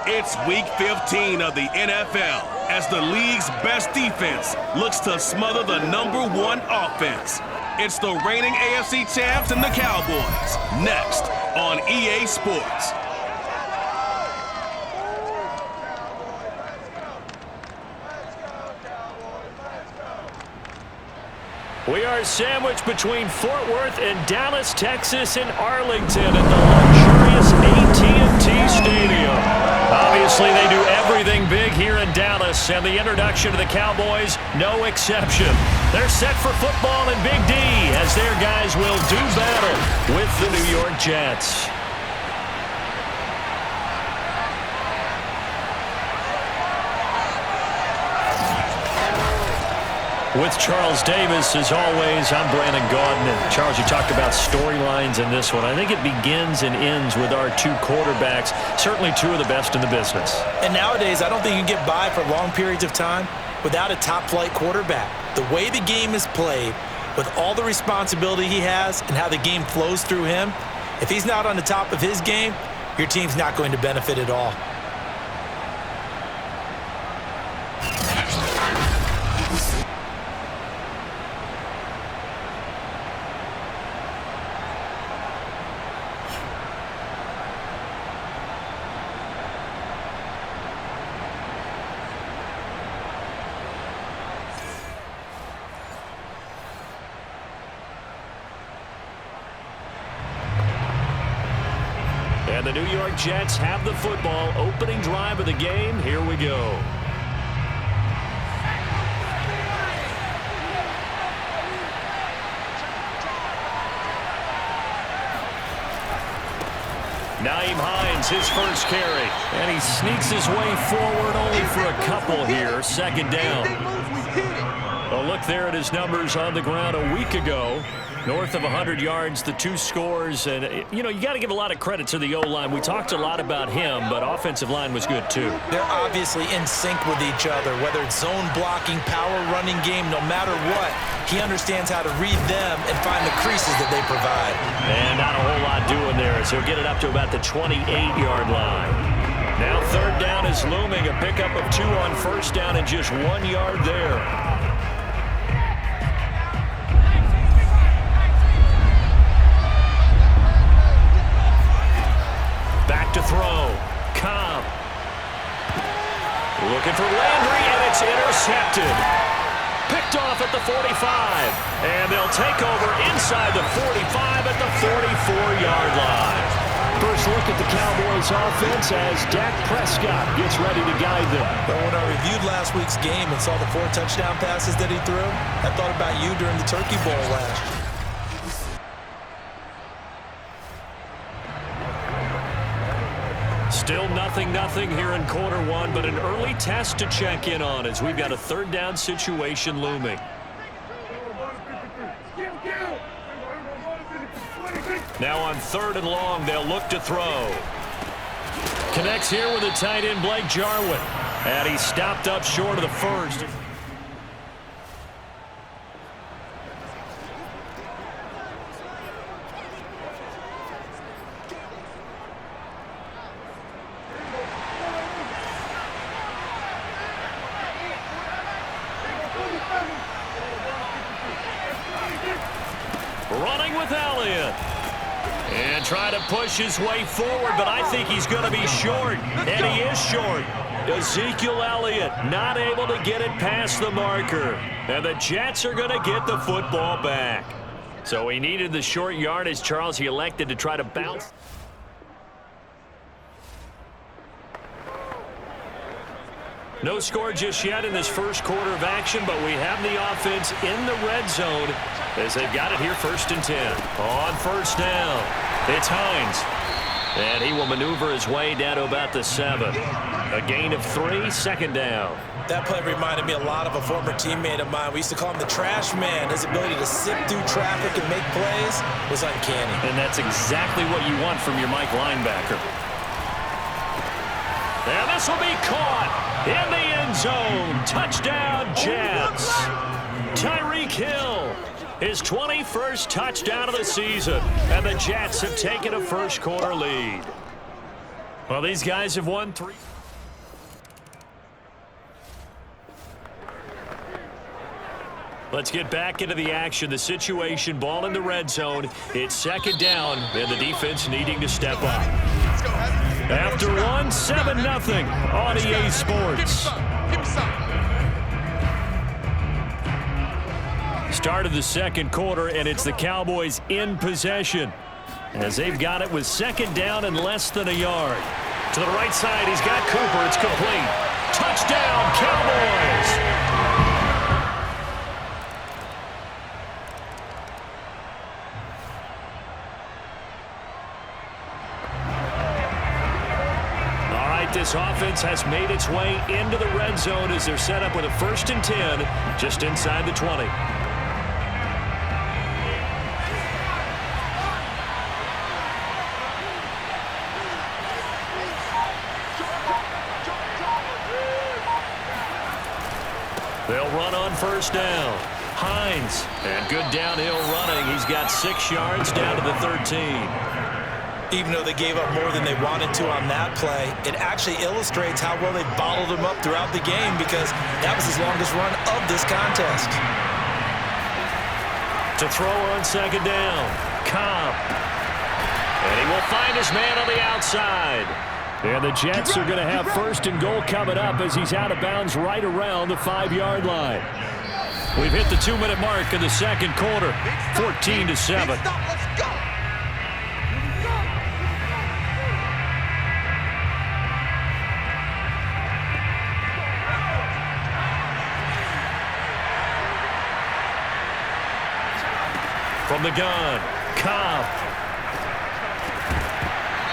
It's Week 15 of the NFL as the league's best defense looks to smother the #1 offense. It's the reigning AFC champs and the Cowboys, next on EA Sports. We are sandwiched between Fort Worth and Dallas, Texas, and Arlington at the luxurious AT&T Stadium. Obviously, they do everything big here in Dallas, and the introduction to the Cowboys, no exception. They're set for football in Big D as their guys will do battle with the New York Jets. With Charles Davis, as always, I'm Brandon Gaudin. And Charles, you talked about storylines in this one. I think it begins and ends with our two quarterbacks, certainly two of the best in the business. And nowadays, I don't think you can get by for long periods of time without a top-flight quarterback. The way the game is played, with all the responsibility he has and how the game flows through him, if he's not on the top of his game, your team's not going to benefit at all. And the New York Jets have the football. Opening drive of the game. Here we go. Naeem Hines, his first carry. And he sneaks his way forward only for a couple here. Second down. A look there at his numbers on the ground a week ago. North of 100 yards, the two scores. And, you know, you got to give a lot of credit to the O-line. We talked a lot about him, but offensive line was good, too. They're obviously in sync with each other, whether it's zone blocking, power running game, no matter what. He understands how to read them and find the creases that they provide. And not a whole lot doing there, so he'll get it up to about the 28-yard line. Now third down is looming, a pickup of 2 on first down and just 1 yard there. To throw. Cobb. Looking for Landry, and it's intercepted. Picked off at the 45. And they'll take over inside the 45 at the 44-yard line. First look at the Cowboys offense as Dak Prescott gets ready to guide them. But when I reviewed last week's game and saw the 4 touchdown passes that he threw, I thought about you during the Turkey Bowl last year. Still nothing here in quarter one, but an early test to check in on as we've got a third down situation looming. Now on third and long, they'll look to throw. Connects here with the tight end, Blake Jarwin. And he stopped up short of the first. Running with Elliott. And trying to push his way forward, but I think he's going to be short. And he is short. Ezekiel Elliott not able to get it past the marker. And the Jets are going to get the football back. So he needed the short yardage, Charles. He elected to try to bounce. No score just yet in this first quarter of action, but we have the offense in the red zone as they've got it here first and 10. On first down, it's Hines. And he will maneuver his way down to about the 7. A gain of 3, second down. That play reminded me a lot of a former teammate of mine. We used to call him the trash man. His ability to sift through traffic and make plays was uncanny. And that's exactly what you want from your Mike linebacker. And this will be caught in the end zone. Touchdown, Jets. Tyreek Hill, his 21st touchdown of the season. And the Jets have taken a first quarter lead. Well, these guys have won 3. Let's get back into the action. The situation, ball in the red zone. It's second down, and the defense needing to step up. After one, 7-0 on EA Sports. Start of the second quarter, and it's the Cowboys in possession, as they've got it with second down and less than a yard. To the right side, he's got Cooper. It's complete. Touchdown, Cowboys! This offense has made its way into the red zone as they're set up with a 1st and 10 just inside the 20. They'll run on 1st down. Hines, and good downhill running. He's got 6 yards down to the 13. Even though they gave up more than they wanted to on that play, it actually illustrates how well they bottled them up throughout the game, because that was his longest run of this contest. To throw on second down, Cobb. And he will find his man on the outside. And the Jets are going to have 1st and goal coming up as he's out of bounds right around the 5-yard line. We've hit the 2-minute mark in the second quarter, 14-7. Let's go! From the gun, Cobb.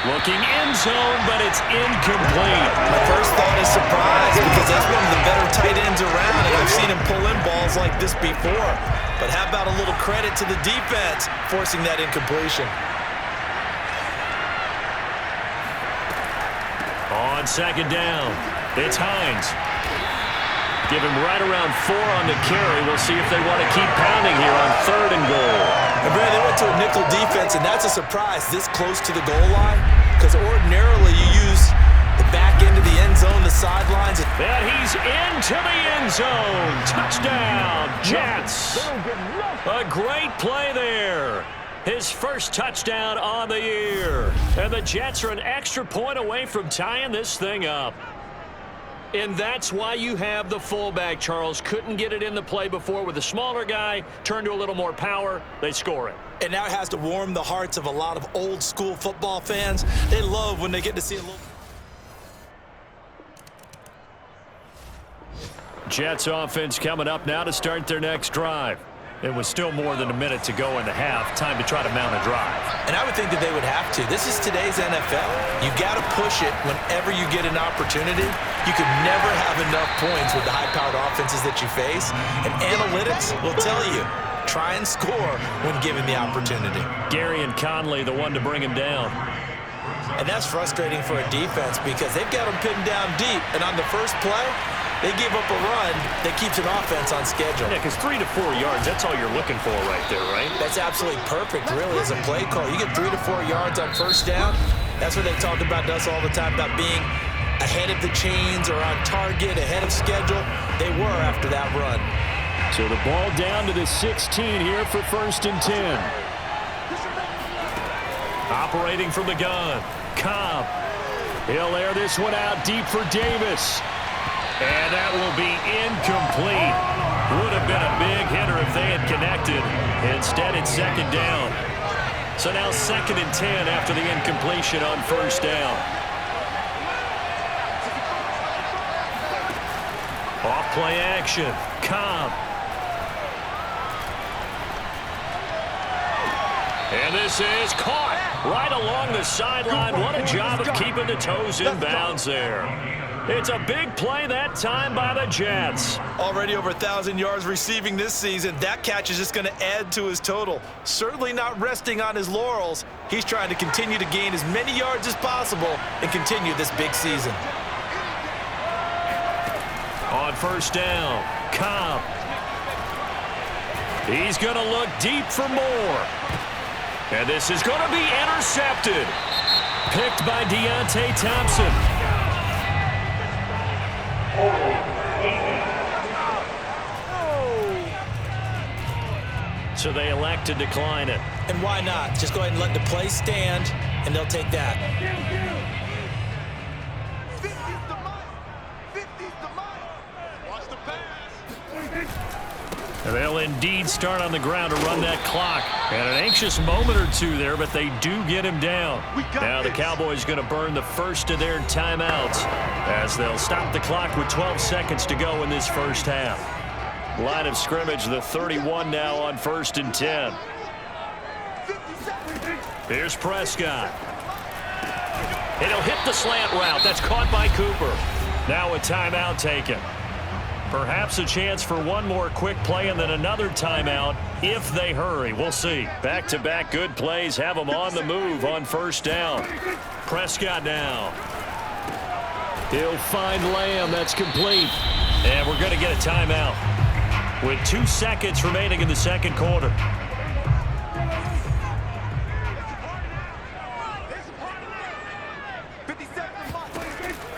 Looking end zone, but it's incomplete. My first thought is surprise, because that's one of the better tight ends around, and I've seen him pull in balls like this before. But how about a little credit to the defense forcing that incompletion? On second down, it's Hines. Give him right around 4 on the carry. We'll see if they want to keep pounding here on 3rd and goal. And Brad, they went to a nickel defense, and that's a surprise this close to the goal line, because ordinarily you use the back end of the end zone, the sidelines. And he's into the end zone. Touchdown, Jets. A great play there. His first touchdown on the year. And the Jets are an extra point away from tying this thing up. And that's why you have the fullback, Charles. Couldn't get it in the play before with a smaller guy. Turned to a little more power. They score it. And now it has to warm the hearts of a lot of old-school football fans. They love when they get to see a little... Jets offense coming up now to start their next drive. It was still more than a minute to go in the half. Time to try to mount a drive. And I would think that they would have to. This is today's NFL. You got to push it whenever you get an opportunity. You could never have enough points with the high-powered offenses that you face. And analytics will tell you, try and score when given the opportunity. Gary and Conley, the one to bring him down. And that's frustrating for a defense, because they've got them pinned down deep. And on the first play, they give up a run that keeps an offense on schedule. Yeah, because 3 to 4 yards, that's all you're looking for right there, right? That's absolutely perfect, really, as a play call. You get 3 to 4 yards on 1st down. That's what they talked about to us all the time, about being ahead of the chains or on target, ahead of schedule. They were after that run. So the ball down to the 16 here for 1st and 10. Operating from the gun, Cobb. He'll air this one out deep for Davis. And that will be incomplete. Would have been a big hitter if they had connected. Instead, it's second down. So now 2nd and 10 after the incompletion on 1st down. Off play action. Cobb. And this is caught right along the sideline. What a job of keeping the toes in bounds there. It's a big play that time by the Jets. Already over 1,000 yards receiving this season. That catch is just going to add to his total. Certainly not resting on his laurels. He's trying to continue to gain as many yards as possible and continue this big season. On 1st down, Cobb. He's going to look deep for more. And this is going to be intercepted. Picked by Deontay Thompson. So they elect to decline it. And why not? Just go ahead and let the play stand, and they'll take that. They'll indeed start on the ground to run that clock. And an anxious moment or two there, but they do get him down. Now the Cowboys going to burn the first of their timeouts as they'll stop the clock with 12 seconds to go in this first half. Line of scrimmage, the 31 now on 1st and 10. Here's Prescott. And he'll hit the slant route. That's caught by Cooper. Now a timeout taken. Perhaps a chance for one more quick play and then another timeout if they hurry. We'll see. Back-to-back good plays have them on the move on 1st down. Prescott now. He'll find Lamb. That's complete. And we're going to get a timeout with 2 seconds remaining in the second quarter.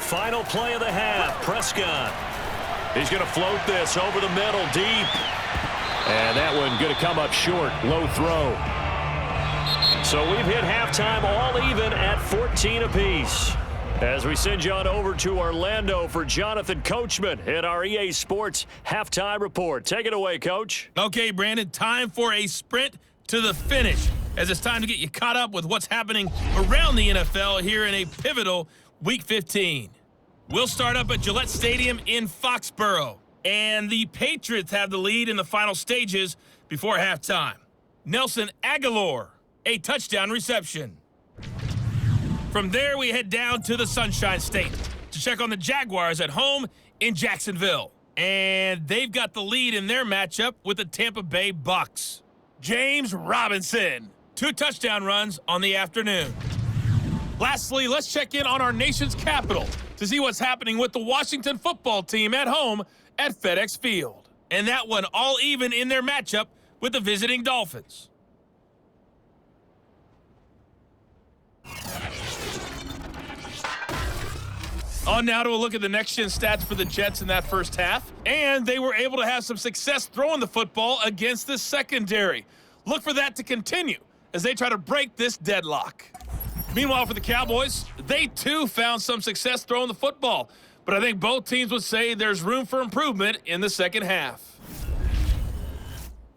Final play of the half. Prescott. He's going to float this over the middle, deep. And that one going to come up short. Low throw. So we've hit halftime all even at 14 apiece. As we send you on over to Orlando for Jonathan Coachman at our EA Sports Halftime Report. Take it away, Coach. Okay, Brandon, time for a sprint to the finish, as it's time to get you caught up with what's happening around the NFL here in a pivotal Week 15. We'll start up at Gillette Stadium in Foxborough, and the Patriots have the lead in the final stages before halftime. Nelson Aguilar, a touchdown reception. From there, we head down to the Sunshine State to check on the Jaguars at home in Jacksonville. And they've got the lead in their matchup with the Tampa Bay Bucks. James Robinson, 2 touchdown runs on the afternoon. Lastly, let's check in on our nation's capital to see what's happening with the Washington football team at home at FedEx Field. And that one all even in their matchup with the visiting Dolphins. On now to a look at the next-gen stats for the Jets in that first half. And they were able to have some success throwing the football against the secondary. Look for that to continue as they try to break this deadlock. Meanwhile, for the Cowboys, they too found some success throwing the football. But I think both teams would say there's room for improvement in the second half.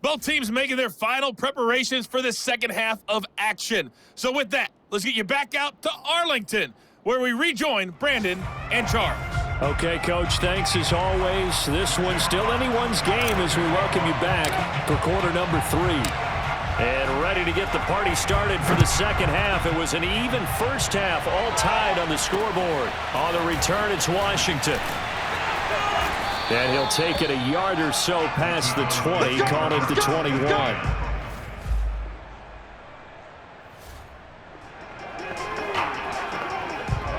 Both teams making their final preparations for the second half of action. So with that, let's get you back out to Arlington, where we rejoin Brandon and Charles. Okay, Coach, thanks as always. This one's still anyone's game as we welcome you back for quarter number 3. And ready to get the party started for the second half. It was an even first half, all tied on the scoreboard. On the return, it's Washington. And he'll take it a yard or so past the 20, call it the 21.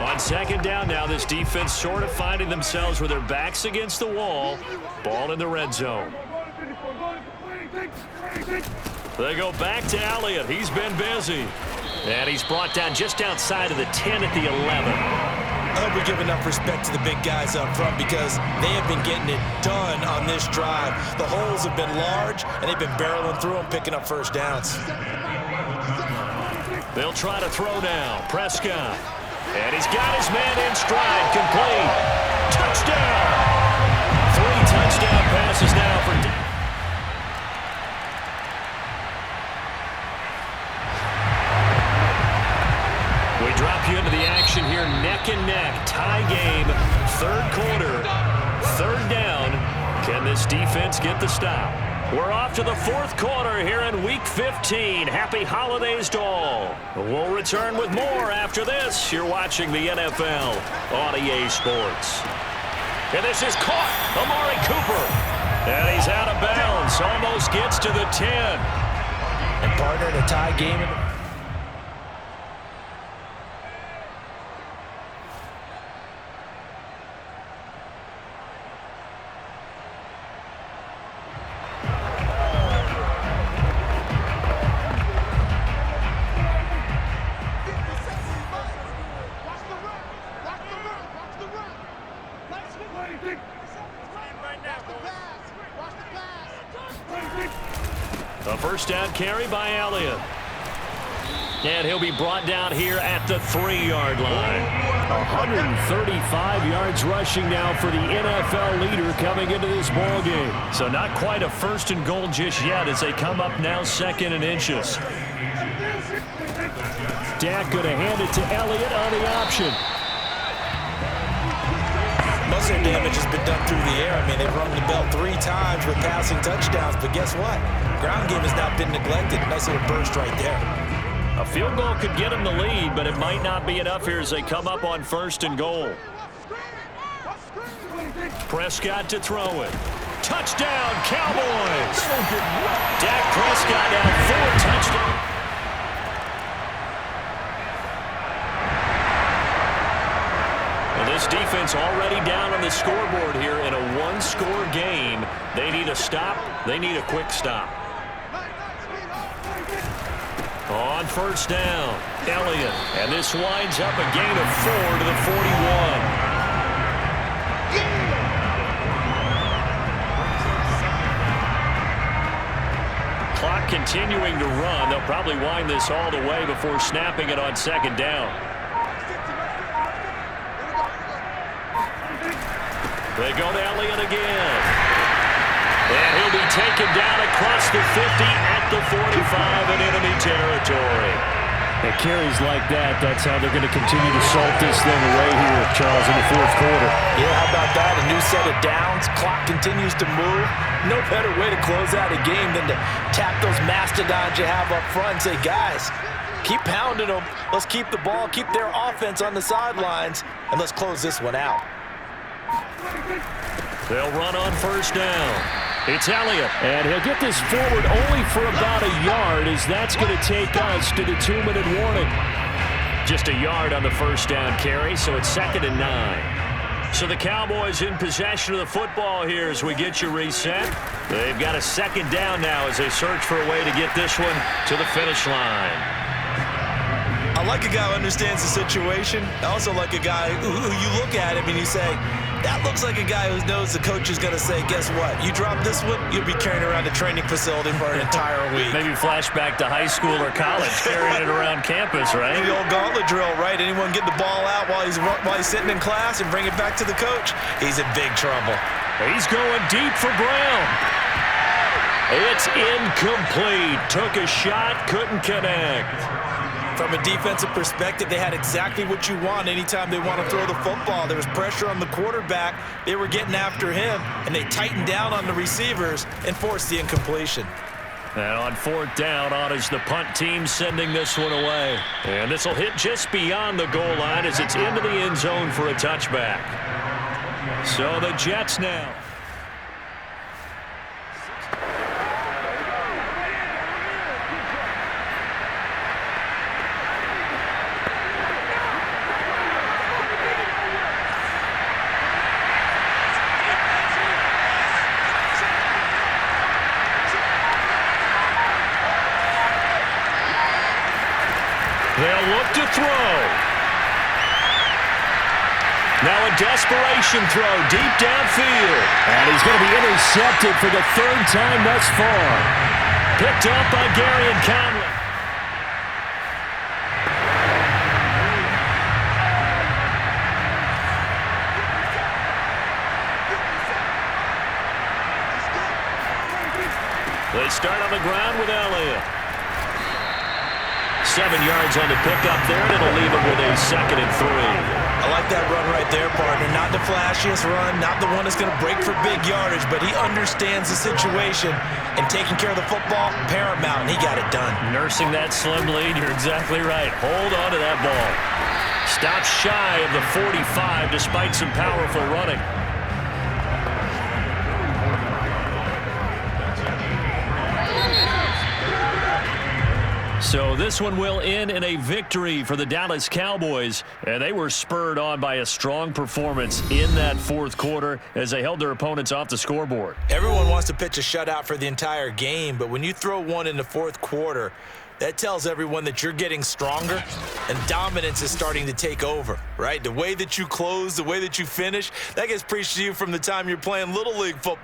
On second down now, this defense sort of finding themselves with their backs against the wall. Ball in the red zone. They go back to Elliott. He's been busy. And he's brought down just outside of the 10 at the 11. I hope we give enough respect to the big guys up front because they have been getting it done on this drive. The holes have been large, and they've been barreling through them, picking up first downs. They'll try to throw now. Prescott. And he's got his man in stride. Complete. Touchdown. 3 touchdown passes now for We drop you into the action here, neck and neck, tie game, third quarter, third down. Can this defense get the stop? We're off to the fourth quarter here in Week 15. Happy holidays to all. We'll return with more after this. You're watching the NFL on EA Sports. And this is caught, Amari Cooper. And he's out of bounds, almost gets to the 10. And partner in a tie game. A first down carry by Elliott. And he'll be brought down here at the 3-yard line. 135 yards rushing now for the NFL leader coming into this ball game. So not quite a first and goal just yet as they come up now 2nd and inches. Dak going to hand it to Elliott on the option. Most of their damage has been done through the air. I mean, they've rung the bell 3 times with passing touchdowns, but guess what? Ground game has not been neglected. Nice little burst right there. A field goal could get them the lead, but it might not be enough here as they come up on 1st and goal. Prescott to throw it. Touchdown, Cowboys! Dak Prescott now 4 touchdowns. Well, this defense already down on the scoreboard here in a 1-score game. They need a stop. They need a quick stop. On 1st down, Elliott. And this winds up a gain of 4 to the 41. Clock continuing to run. They'll probably wind this all the way before snapping it on 2nd down. They go to Elliott again. And he'll be taken down across the 50 at the 45 in enemy territory. At carries like that, that's how they're going to continue to salt this thing away here, Charles, in the 4th quarter. Yeah, how about that? A new set of downs. Clock continues to move. No better way to close out a game than to tap those mastodons you have up front and say, guys, keep pounding them. Let's keep the ball, keep their offense on the sidelines, and let's close this one out. They'll run on 1st down. It's Elliott, and he'll get this forward only for about a yard, as that's going to take us to the 2-minute warning. Just a yard on the 1st down carry, so it's 2nd and 9. So the Cowboys in possession of the football here as we get you reset. They've got a 2nd down now as they search for a way to get this one to the finish line. I like a guy who understands the situation. I also like a guy who you look at him and you say, that looks like a guy who knows the coach is going to say, guess what? You drop this one, you'll be carrying around the training facility for an entire week. Maybe flashback to high school or college, carrying it around campus, right? The old gauntlet drill, right? Anyone get the ball out while he's sitting in class and bring it back to the coach? He's in big trouble. He's going deep for Brown. It's incomplete. Took a shot, couldn't connect. From a defensive perspective, they had exactly what you want anytime they want to throw the football. There was pressure on the quarterback. They were getting after him, and they tightened down on the receivers and forced the incompletion. And on 4th down, on is the punt team sending this one away. And this will hit just beyond the goal line as it's into the end zone for a touchback. So the Jets now. They'll look to throw. Now a desperation throw deep downfield. And he's going to be intercepted for the 3rd time thus far. Picked up by Gary and Conley. They start on the ground with Elliott. 7 yards on the pickup there, and it'll leave him with a 2nd and 3. I like that run right there, partner. Not the flashiest run, not the one that's going to break for big yardage, but he understands the situation, and taking care of the football, paramount, and he got it done. Nursing that slim lead, you're exactly right. Hold on to that ball. Stops shy of the 45 despite some powerful running. So this one will end in a victory for the Dallas Cowboys, and they were spurred on by a strong performance in that 4th quarter as they held their opponents off the scoreboard. Everyone wants to pitch a shutout for the entire game, but when you throw one in the 4th quarter, that tells everyone that you're getting stronger and dominance is starting to take over, right? The way that you close, the way that you finish, that gets preached to you from the time you're playing Little League football.